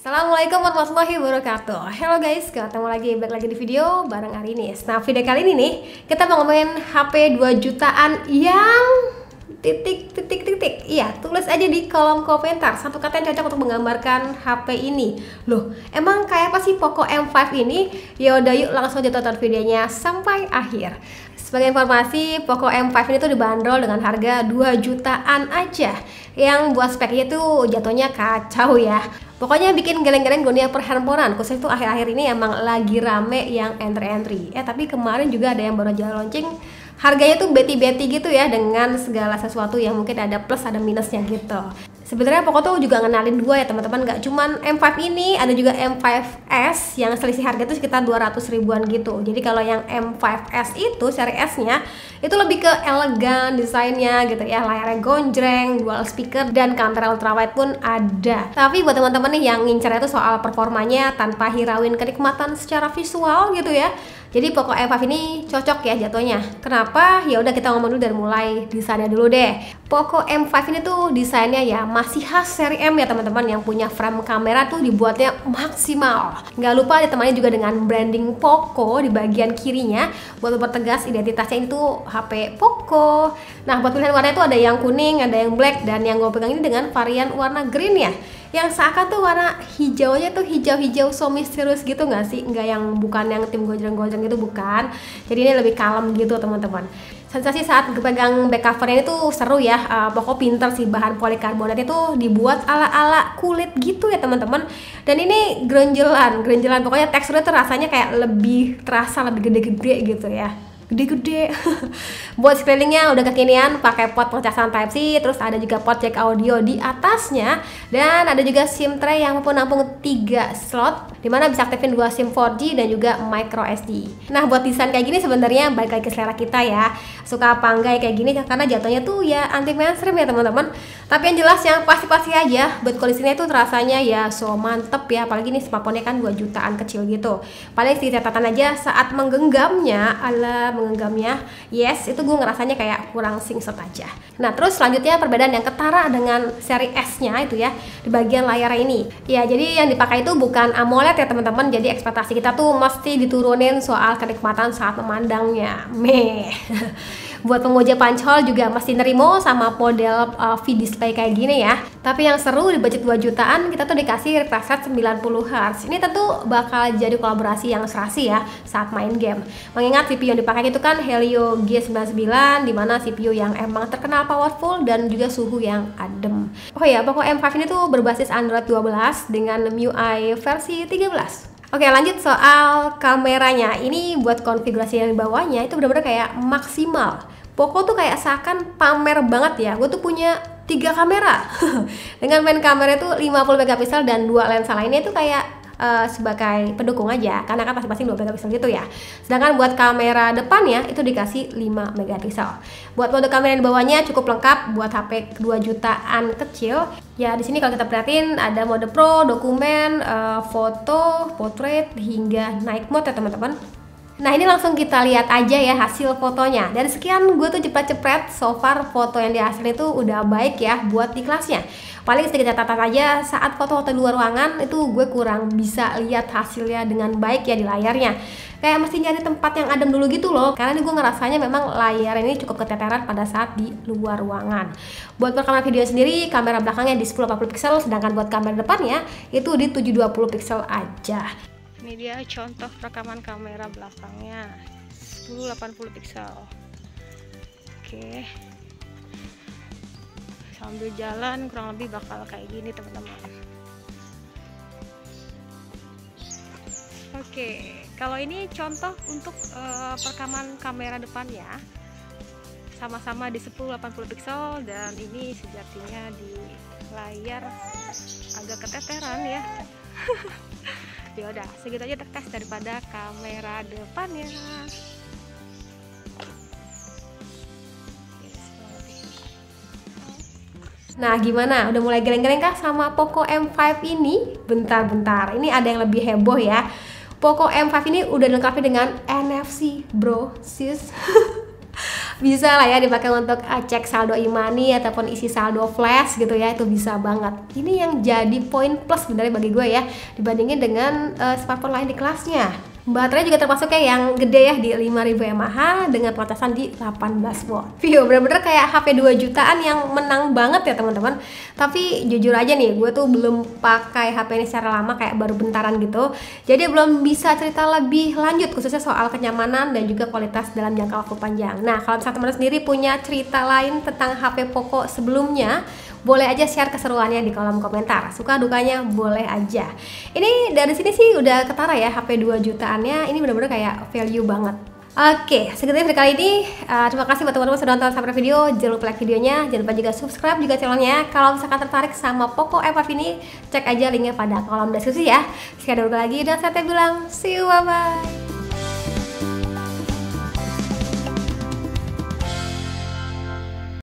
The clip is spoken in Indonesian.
Assalamualaikum warahmatullahi wabarakatuh. Hello guys, ketemu lagi di video bareng Arinis. Nah, video kali ini nih kita mau ngomongin HP 2 jutaan yang titik. Iya, tulis aja di kolom komentar satu kata yang cocok untuk menggambarkan HP ini. Loh, emang kayak apa sih Poco M5 ini? Ya udah, yuk langsung aja tonton videonya sampai akhir. Sebagai informasi, Poco M5 ini tuh dibanderol dengan harga 2 jutaan aja. Yang buat speknya tuh jatuhnya kacau ya. Pokoknya bikin geleng-geleng dunia perhandphonean, khususnya itu akhir-akhir ini emang lagi rame yang entry. Tapi kemarin juga ada yang baru aja launching, harganya tuh beti-beti gitu ya, dengan segala sesuatu yang mungkin ada plus ada minusnya gitu. Sebenarnya Poco tuh juga ngenalin dua ya teman-teman, nggak cuman M5 ini, ada juga M5S yang selisih harga itu sekitar 200 ribuan gitu. Jadi kalau yang M5S itu seri S-nya itu lebih ke elegan desainnya gitu ya, layarnya gonjreng, dual speaker, dan kamera ultrawide pun ada. Tapi buat teman-teman nih yang ngincer itu soal performanya tanpa hirauin kenikmatan secara visual gitu ya, jadi Poco M5 ini cocok ya jatuhnya. Kenapa? Ya udah, kita ngomong dulu dari mulai desainnya dulu deh. Poco M5 ini tuh desainnya ya masih khas seri M ya teman-teman, yang punya frame kamera tuh dibuatnya maksimal. Nggak lupa ditemani juga dengan branding Poco di bagian kirinya buat mempertegas identitasnya itu HP Poco. Nah, buat pilihan warna itu ada yang kuning, ada yang black, dan yang gue pegang ini dengan varian warna green ya, yang seakan tuh warna hijaunya tuh hijau-hijau so misterius gitu nggak sih? Nggak, yang bukan yang tim gojreng-gojreng gitu, bukan. Jadi ini lebih kalem gitu teman-teman. Sensasi saat pegang back covernya itu seru ya. Poco pinter sih, bahan polikarbonat itu dibuat ala-ala kulit gitu ya teman-teman. Dan ini geronjelan. Pokoknya teksturnya tuh rasanya kayak lebih terasa, lebih gede-gede gitu ya. Gede-gede. Buat sekelilingnya udah kekinian, pakai port pengecasan Type-C, terus ada juga port jack audio di atasnya, dan ada juga SIM tray yang mampu nampung 3 slot, dimana bisa aktifin 2 SIM 4G dan juga micro SD. Nah, buat desain kayak gini sebenarnya balik lagi ke selera kita ya, suka apa enggak kayak gini, karena jatuhnya tuh ya anti mainstream ya teman-teman. Tapi yang jelas yang pasti-pasti aja, buat kondisinya itu rasanya ya so mantep ya, apalagi nih smartphone-nya kan 2 jutaan kecil gitu. Paling sedikit catatan aja saat menggenggamnya, yes, itu gue ngerasanya kayak kurang singset aja. Nah, terus selanjutnya perbedaan yang ketara dengan seri S-nya itu ya, di bagian layar ini. Ya, jadi yang dipakai itu bukan AMOLED ya teman-teman, jadi ekspektasi kita tuh mesti diturunin soal kenikmatan saat memandangnya. Meh. Buat penguja punch hole juga mesti nerimo sama model V-display kayak gini ya. Tapi yang seru di budget 2 jutaan kita tuh dikasih refresh rate 90 Hz. Ini tentu bakal jadi kolaborasi yang serasi ya saat main game. Mengingat CPU yang dipakai itu kan Helio G99, dimana CPU yang emang terkenal powerful dan juga suhu yang adem. Oh ya, Poco M5 ini tuh berbasis Android 12 dengan MIUI versi 13. Oke, lanjut soal kameranya. Ini buat konfigurasi yang di bawahnya itu benar-benar kayak maksimal. Poco tuh kayak seakan pamer banget ya, gue tuh punya 3 kamera. Dengan main kamera itu 50 megapiksel dan 2 lensa lainnya itu kayak sebagai pendukung aja, karena kan masing-masing 2 megapiksel gitu ya. Sedangkan buat kamera depannya itu dikasih 5 megapiksel. Buat mode kamera di bawahnya cukup lengkap buat HP 2 jutaan kecil. Ya, di sini kalau kita perhatiin ada mode pro, dokumen, foto, portrait, hingga night mode ya teman-teman. Nah, ini langsung kita lihat aja ya hasil fotonya. Dari sekian gue tuh cepet-cepet, so far foto yang dihasilin itu udah baik ya buat di kelasnya. Paling sedikit catatan aja, saat foto-foto di luar ruangan itu gue kurang bisa lihat hasilnya dengan baik ya di layarnya. Kayak mesti nyari tempat yang adem dulu gitu loh, karena ini gue ngerasanya memang layar ini cukup keteteran pada saat di luar ruangan. Buat perekaman video sendiri, kamera belakangnya di 1080 pixel, sedangkan buat kamera depannya itu di 720 pixel aja. Ini dia contoh rekaman kamera belakangnya 1080 pixel. Oke, sambil jalan kurang lebih bakal kayak gini teman-teman. Oke, kalau ini contoh untuk perekaman kamera depannya, sama-sama di 1080 pixel, dan ini sejatinya di layar agak keteteran ya. Ya udah, segitu aja tes daripada kamera depannya. Nah, gimana? Udah mulai geleng-geleng kah sama Poco M5 ini? Bentar, ini ada yang lebih heboh ya. Poco M5 ini udah dilengkapi dengan NFC, bro, sis. Bisa lah ya dipakai untuk cek saldo e-money ataupun isi saldo flash gitu ya, itu bisa banget. Ini yang jadi poin plus sebenarnya bagi gue ya dibandingin dengan smartphone lain di kelasnya. Baterai juga termasuk kayak yang gede ya di 5000 mAh dengan procesan di 18 watt. View bener-bener kayak HP 2 jutaan yang menang banget ya teman-teman. Tapi jujur aja nih, gue tuh belum pakai HP ini secara lama, kayak baru bentaran gitu. Jadi belum bisa cerita lebih lanjut khususnya soal kenyamanan dan juga kualitas dalam jangka waktu panjang. Nah, kalau misalnya teman-teman sendiri punya cerita lain tentang HP Poco sebelumnya, boleh aja share keseruannya di kolom komentar. Suka dukanya boleh aja. Ini dari sini sih udah ketara ya HP 2 jutaannya. Ini bener-bener kayak value banget. Oke, segitu video kali ini. Terima kasih buat teman-teman sudah nonton sampai video. Jangan lupa like videonya, jangan lupa juga subscribe juga channelnya. Kalau misalkan tertarik sama Poco F5 ini, cek aja linknya pada kolom deskripsi ya. Sekian dulu lagi dan saya bilang see you, bye bye.